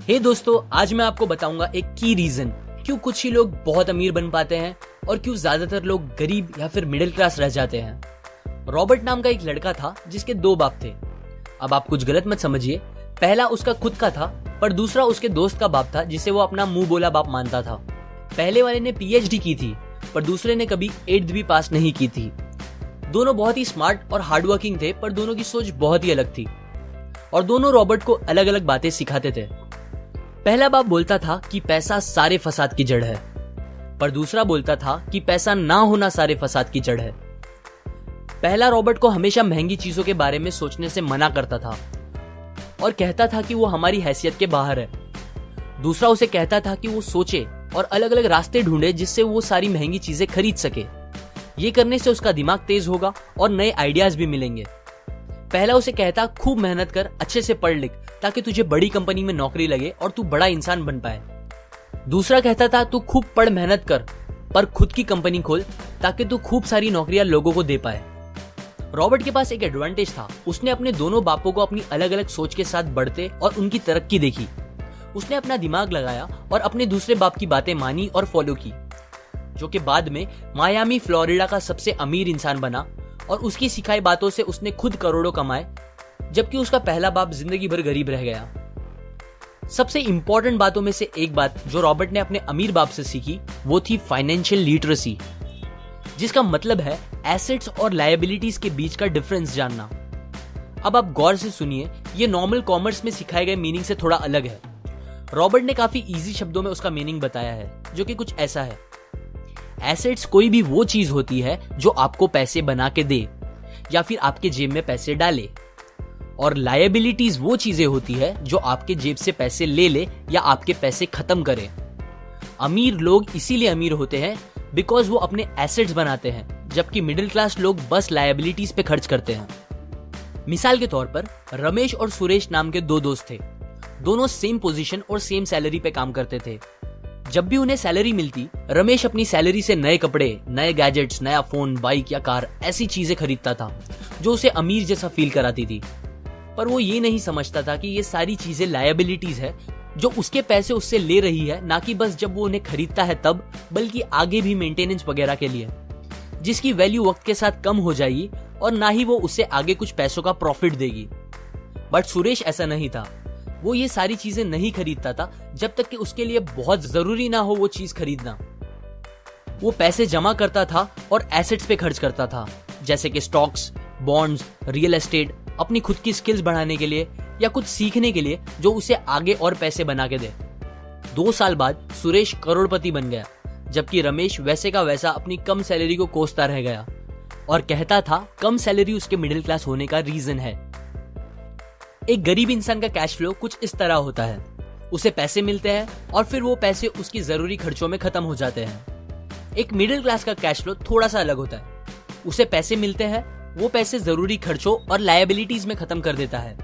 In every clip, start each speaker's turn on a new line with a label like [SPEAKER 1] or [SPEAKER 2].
[SPEAKER 1] हे दोस्तों, आज मैं आपको बताऊंगा एक की रीजन क्यों कुछ ही लोग बहुत अमीर बन पाते हैं और क्यों ज्यादातर लोग गरीब या फिर मिडिल क्लास रह जाते हैं। रॉबर्ट नाम का एक लड़का था जिसके दो बाप थे। अब आप कुछ गलत मत समझिए, पहला उसका खुद का था पर दूसरा उसके दोस्त का बाप था जिसे वो अपना मुंह बोला बाप मानता था। पहले वाले ने पीएचडी की थी पर दूसरे ने कभी 8th भी पास नहीं की थी। दोनों बहुत ही स्मार्ट और हार्डवर्किंग थे पर दोनों की सोच बहुत ही अलग थी और दोनों रॉबर्ट को अलग अलग बातें सिखाते थे। पहला बाप बोलता था कि पैसा सारे फसाद की जड़ है, पर दूसरा बोलता था कि पैसा ना होना सारे फसाद की जड़ है। पहला रॉबर्ट को हमेशा महंगी चीजों के बारे में सोचने से मना करता था और कहता था कि वो हमारी हैसियत के बाहर है। दूसरा उसे कहता था कि वो सोचे और अलग अलग रास्ते ढूंढे जिससे वो सारी महंगी चीजें खरीद सके। ये करने से उसका दिमाग तेज होगा और नए आइडियाज भी मिलेंगे। पहला उसे कहता खूब मेहनत कर, अच्छे से पढ़ लिख ताकि तुझे बड़ी कंपनी में नौकरी लगे और तू बड़ा इंसान बन पाए। दूसरा कहता था तू खूब पढ़ मेहनत कर पर खुद की कंपनी खोल ताकि तू खूब सारी नौकरियां लोगों को दे पाए। रॉबर्ट के पास एक एडवांटेज था, उसने अपने दोनों बापों को अपनी अलग अलग सोच के साथ बढ़ते और उनकी तरक्की देखी। उसने अपना दिमाग लगाया और अपने दूसरे बाप की बातें मानी और फॉलो की, जो कि बाद में मायामी फ्लोरिडा का सबसे अमीर इंसान बना और उसकी सिखाई बातों से उसने खुद करोड़ों कमाए, जबकि उसका पहला बाप जिंदगी भर गरीब रह गया। सबसे इंपॉर्टेंट बातों में से एक बात जो रॉबर्ट ने अपने अमीर बाप से सीखी वो थी फाइनेंशियल लिटरेसी, जिसका मतलब है एसेट्स और लायबिलिटीज के बीच का डिफरेंस जानना। अब आप गौर से सुनिए, ये नॉर्मल कॉमर्स में सिखाए गए मीनिंग से थोड़ा अलग है। रॉबर्ट ने काफी इजी शब्दों में उसका मीनिंग बताया है, जो कि कुछ ऐसा है। एसेट्स कोई भी वो चीज होती है जो आपको पैसे बना के दे या फिर आपके जेब में पैसे डाले, और लायबिलिटीज वो चीजें होती है जो आपके जेब से पैसे ले ले या आपके पैसे खत्म करे। अमीर लोग इसीलिए अमीर होते हैं बिकॉज वो अपने एसेट्स बनाते हैं, जबकि मिडिल क्लास लोग बस लायबिलिटीज पे खर्च करते हैं। मिसाल के तौर पर रमेश और सुरेश नाम के दो दोस्त थे। दोनों सेम पोजीशन और सेम सैलरी पे काम करते थे। जब भी उन्हें सैलरी मिलती, रमेश अपनी सैलरी से नए कपड़े, नए गैजेट्स, नया फोन, बाइक या कार ऐसी चीजें खरीदता था जो उसे अमीर जैसा फील कराती थी। पर वो ये नहीं समझता था कि ये सारी चीजें लायबिलिटीज है जो उसके पैसे उससे ले रही है, ना कि बस जब वो उन्हें खरीदता है तब, बल्कि आगे भी मेंटेनेंस वगैरह के लिए, जिसकी वैल्यू वक्त के साथ कम हो जाएगी और ना ही वो उससे आगे कुछ पैसों का प्रॉफिट देगी। बट सुरेश ऐसा नहीं था। वो ये सारी चीजें नहीं खरीदता था जब तक कि उसके लिए बहुत जरूरी ना हो वो चीज खरीदना। वो पैसे जमा करता था और एसेट्स पे खर्च करता था, जैसे कि स्टॉक्स, बॉन्ड्स, रियल एस्टेट, अपनी खुद की स्किल्स बढ़ाने के लिए या कुछ सीखने के लिए जो उसे आगे और पैसे बना के दे। 2 साल बाद सुरेश करोड़पति बन गया, जबकि रमेश वैसे का वैसा अपनी कम सैलरी को कोसता रह गया और कहता था कम सैलरी उसके मिडिल क्लास होने का रीजन है। एक गरीब इंसान का कैश फ्लो कुछ इस तरह होता है, उसे पैसे मिलते हैं और फिर वो पैसे उसकी जरूरी खर्चों में खत्म हो जाते हैं। एक मिडिल क्लास का कैश फ्लो थोड़ा सा अलग होता है, उसे पैसे मिलते हैं, वो पैसे जरूरी खर्चों और लायबिलिटीज में खत्म कर देता है।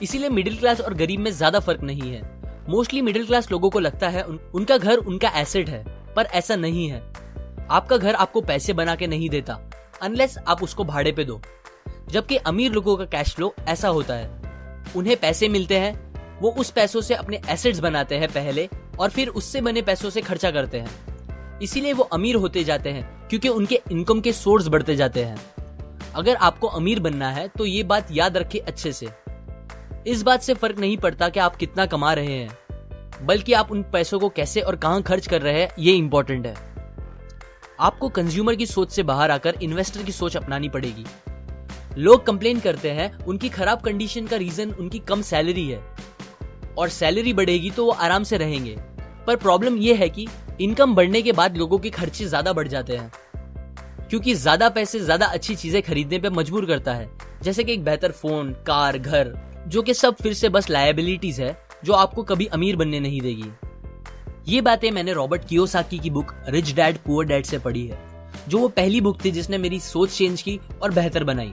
[SPEAKER 1] इसीलिए मिडिल क्लास और गरीब में ज्यादा फर्क नहीं है। मोस्टली मिडिल क्लास लोगों को लगता है उनका घर उनका एसेट है, पर ऐसा नहीं है। आपका घर आपको पैसे बना के नहीं देता अनलेस आप उसको भाड़े पे दो, जबकि अमीर लोगों का कैश फ्लो ऐसा होता है। उन्हें पैसे मिलते हैं, वो उस पैसों से अपने एसेट्स बनाते हैं पहले और फिर उससे बने पैसों से खर्चा करते हैं। इसीलिए वो अमीर होते जाते हैं क्योंकि उनके इनकम के सोर्स बढ़ते जाते हैं। अगर आपको अमीर बनना है तो ये बात याद रखिए अच्छे से। इस बात से फर्क नहीं पड़ता कि आप कितना कमा रहे हैं, बल्कि आप उन पैसों को कैसे और कहां खर्च कर रहे हैं, ये इंपॉर्टेंट है। आपको कंज्यूमर की सोच से बाहर आकर इन्वेस्टर की सोच अपनानी पड़ेगी। लोग कंप्लेन करते हैं उनकी खराब कंडीशन का रीजन उनकी कम सैलरी है और सैलरी बढ़ेगी तो वो आराम से रहेंगे, पर प्रॉब्लम ये है कि इनकम बढ़ने के बाद लोगों के खर्चे ज्यादा बढ़ जाते हैं, क्योंकि ज्यादा पैसे ज्यादा अच्छी चीजें खरीदने पे मजबूर करता है, जैसे कि एक बेहतर फोन, कार, घर, जो कि सब फिर से बस लायबिलिटीज है जो आपको कभी अमीर बनने नहीं देगी। ये बातें मैंने रॉबर्ट कियोसाकी की book rich dad poor dad से पढ़ी है, जो वो पहली बुक थी जिसने मेरी सोच चेंज की और बेहतर बनाई।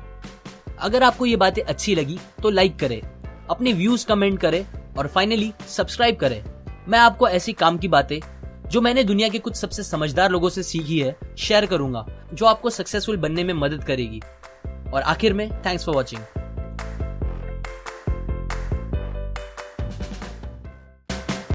[SPEAKER 1] अगर आपको ये बातें अच्छी लगी तो लाइक करें, अपने व्यूज कमेंट करें और फाइनली सब्सक्राइब करें। मैं आपको ऐसी काम की बातें जो मैंने दुनिया के कुछ सबसे समझदार लोगों से सीखी है शेयर करूंगा, जो आपको सक्सेसफुल बनने में मदद करेगी। और आखिर में थैंक्स फॉर वॉचिंग।